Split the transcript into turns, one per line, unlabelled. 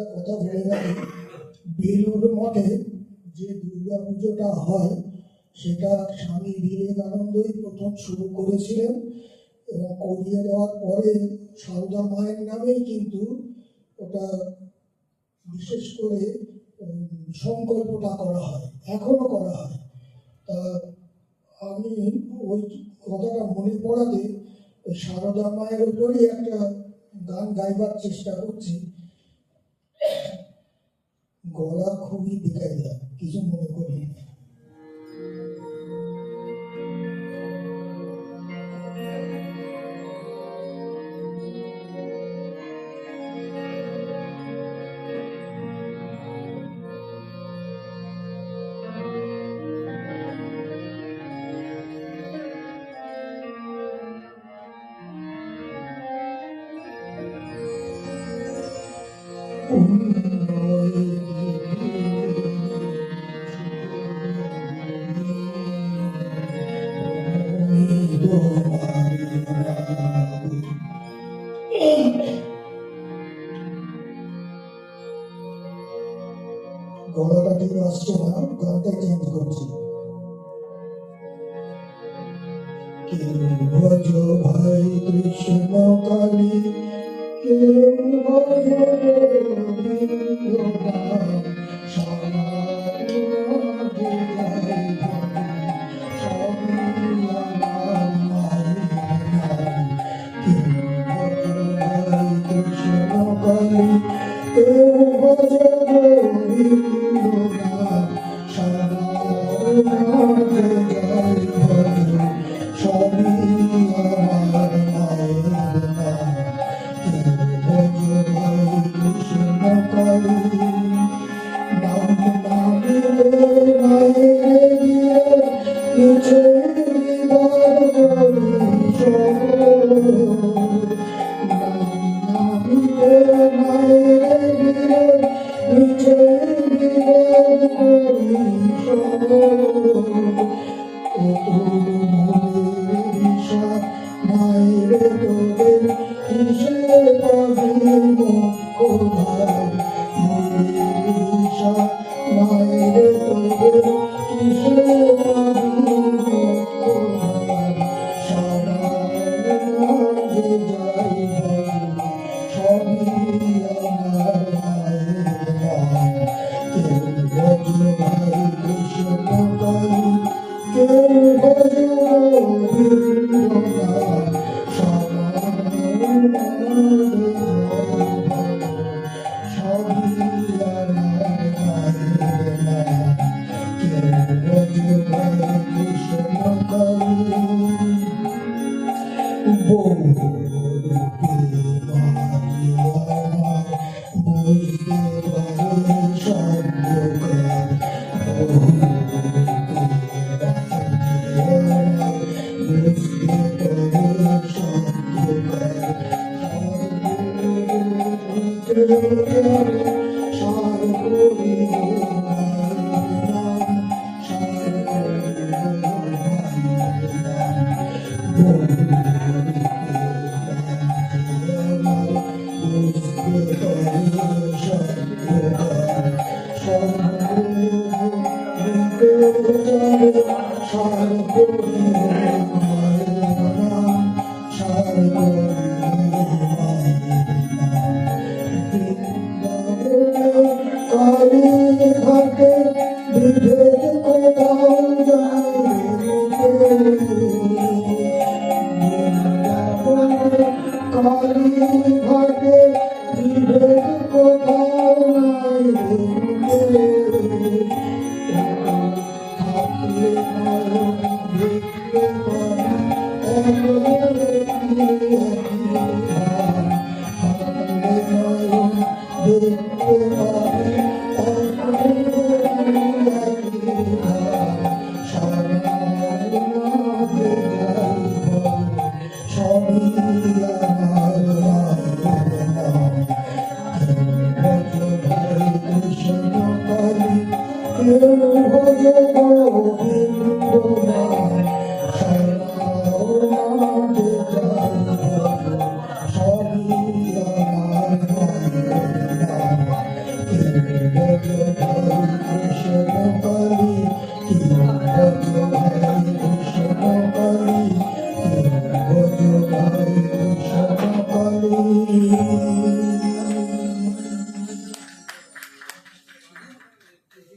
একটা কথা বলে রাখি, বেলুড় মঠে যে দুর্গা পুজোটা হয় সেটা স্বামী বিবেকানন্দই প্রথম শুরু করেছিলেন এবং করিয়ে দেওয়ার পরে সারদা মায়ের নামেই কিন্তু ওটা বিশেষ করে সংকল্পটা করা হয়, এখনো করা হয়। তা আমি ওই কথাটা মনে পড়াতে ওই সারদা মায়ের উপরই একটা গান গাইবার চেষ্টা করছি। গলা খুবই বেকায়দা, কিছু মনে করি না। গলাটা ঠিক আসছে না, গানটা চেঞ্জ করছি। ভজ ভাই কৃষ্ণ কালী, ভজ